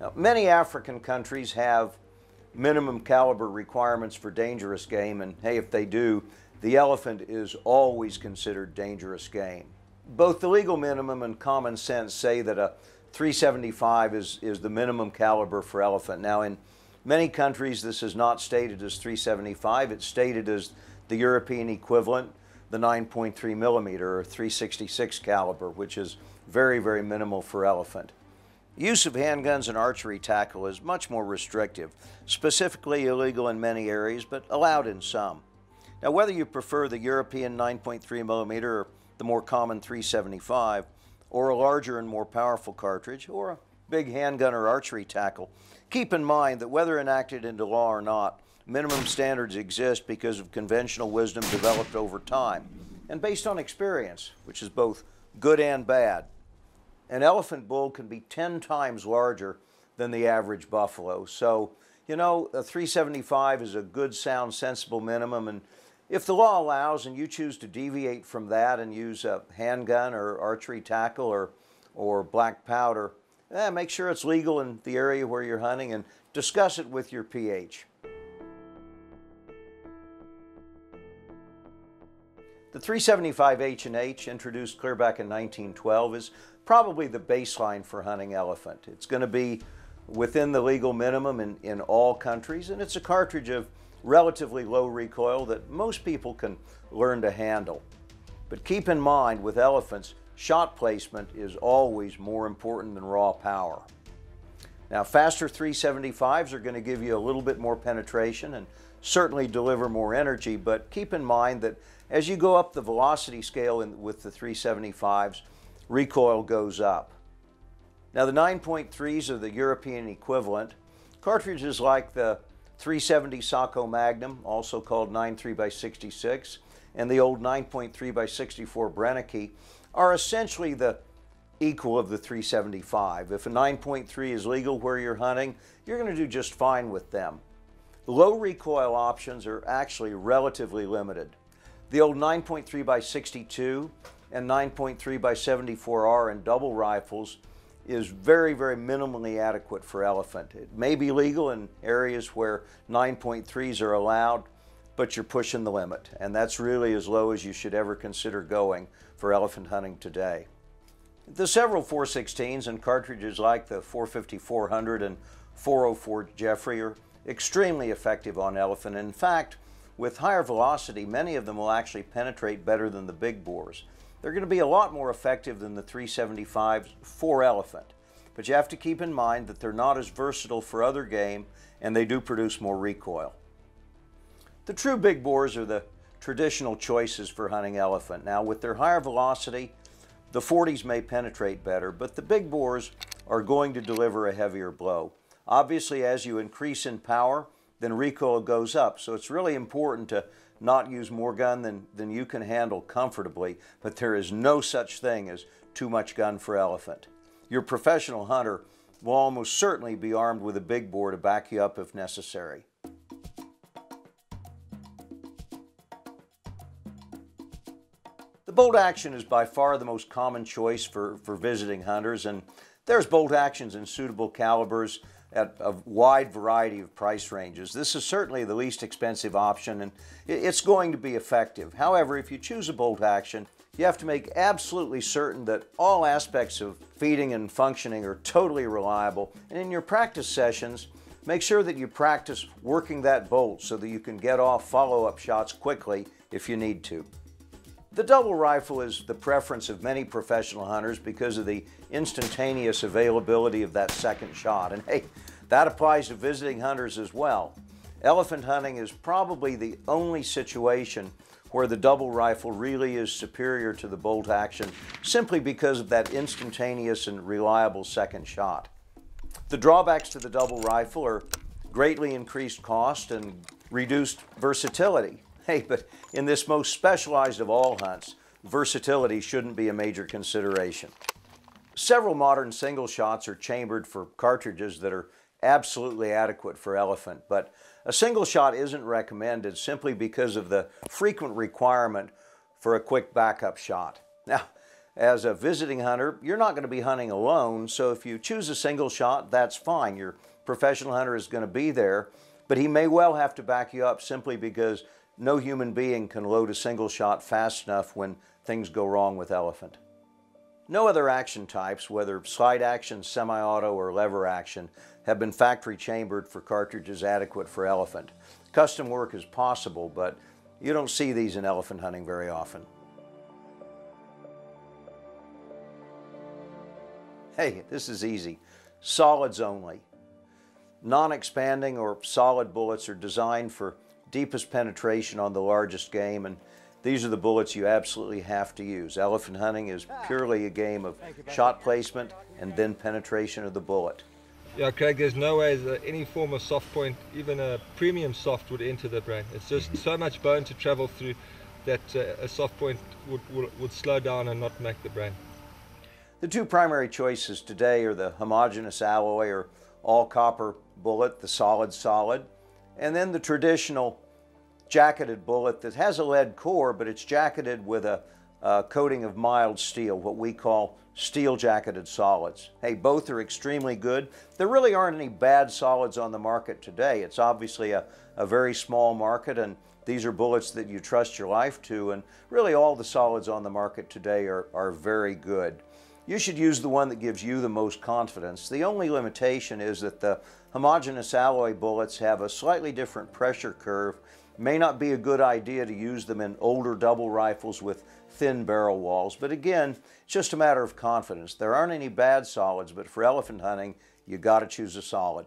Now, many African countries have minimum caliber requirements for dangerous game, and hey, if they do, the elephant is always considered dangerous game. Both the legal minimum and common sense say that a 375 is the minimum caliber for elephant. Now, in many countries, this is not stated as 375. It's stated as the European equivalent, the 9.3 millimeter or 366 caliber, which is very, very minimal for elephant. Use of handguns and archery tackle is much more restrictive, specifically illegal in many areas, but allowed in some. Now, whether you prefer the European 9.3 millimeter or the more common 375, or a larger and more powerful cartridge, or a big handgun or archery tackle, keep in mind that whether enacted into law or not, minimum standards exist because of conventional wisdom developed over time and based on experience, which is both good and bad. An elephant bull can be 10 times larger than the average buffalo. So, you know, a 375 is a good, sound, sensible minimum, and if the law allows and you choose to deviate from that and use a handgun or archery tackle or black powder, make sure it's legal in the area where you're hunting and discuss it with your PH. The 375 H&H, introduced clear back in 1912, is probably the baseline for hunting elephant. It's going to be within the legal minimum in all countries, and it's a cartridge of relatively low recoil that most people can learn to handle. But keep in mind, with elephants, shot placement is always more important than raw power. Now, faster 375s are going to give you a little bit more penetration and certainly deliver more energy, but keep in mind that as you go up the velocity scale with the 375s, recoil goes up. Now, the 9.3s are the European equivalent. Cartridges like the 370 Sacco Magnum, also called 9.3x66, and the old 9.3x64 Brennecke are essentially the equal of the 375. If a 9.3 is legal where you're hunting, you're going to do just fine with them. Low recoil options are actually relatively limited. The old 9.3x62 and 9.3x74R in double rifles is very, very minimally adequate for elephant. It may be legal in areas where 9.3s are allowed, but you're pushing the limit, and that's really as low as you should ever consider going for elephant hunting today. The several 416s and cartridges like the 450-400 and 404 Jeffrey are extremely effective on elephant. In fact, with higher velocity, many of them will actually penetrate better than the big bores. They're going to be a lot more effective than the 375s for elephant, but you have to keep in mind that they're not as versatile for other game, and they do produce more recoil. The true big bores are the traditional choices for hunting elephant. Now, with their higher velocity, the 40s may penetrate better, but the big bores are going to deliver a heavier blow. Obviously, as you increase in power, then recoil goes up. So it's really important to not use more gun than you can handle comfortably, but there is no such thing as too much gun for elephant. Your professional hunter will almost certainly be armed with a big bore to back you up if necessary. The bolt action is by far the most common choice for visiting hunters, and there's bolt actions in suitable calibers at a wide variety of price ranges. This is certainly the least expensive option, and it's going to be effective. However, if you choose a bolt action, you have to make absolutely certain that all aspects of feeding and functioning are totally reliable, and in your practice sessions, make sure that you practice working that bolt so that you can get off follow-up shots quickly if you need to. The double rifle is the preference of many professional hunters because of the instantaneous availability of that second shot. And hey, that applies to visiting hunters as well. Elephant hunting is probably the only situation where the double rifle really is superior to the bolt action simply because of that instantaneous and reliable second shot. The drawbacks to the double rifle are greatly increased cost and reduced versatility. Hey, but in this most specialized of all hunts, versatility shouldn't be a major consideration. Several modern single shots are chambered for cartridges that are absolutely adequate for elephant, but a single shot isn't recommended simply because of the frequent requirement for a quick backup shot. Now, As a visiting hunter, you're not going to be hunting alone, so if you choose a single shot, that's fine. Your professional hunter is going to be there, but he may well have to back you up simply because no human being can load a single shot fast enough when things go wrong with elephant. No other action types, whether slide action, semi-auto, or lever action, have been factory chambered for cartridges adequate for elephant. Custom work is possible, but you don't see these in elephant hunting very often. Hey, this is easy. Solids only. Non-expanding or solid bullets are designed for deepest penetration on the largest game, and these are the bullets you absolutely have to use. Elephant hunting is purely a game of shot placement and then penetration of the bullet. Yeah, Craig, there's no way that any form of soft point, even a premium soft, would enter the brain. It's just so much bone to travel through that a soft point would slow down and not make the brain. The two primary choices today are the homogeneous alloy or all copper bullet, the solid, and then the traditional jacketed bullet that has a lead core, but it's jacketed with a coating of mild steel, what we call steel jacketed solids. Hey, both are extremely good. There really aren't any bad solids on the market today. It's obviously a very small market, and these are bullets that you trust your life to, and really all the solids on the market today are very good. You should use the one that gives you the most confidence. The only limitation is that the homogeneous alloy bullets have a slightly different pressure curve. It may not be a good idea to use them in older double rifles with thin barrel walls, but again, it's just a matter of confidence. There aren't any bad solids, but for elephant hunting, you got to choose a solid.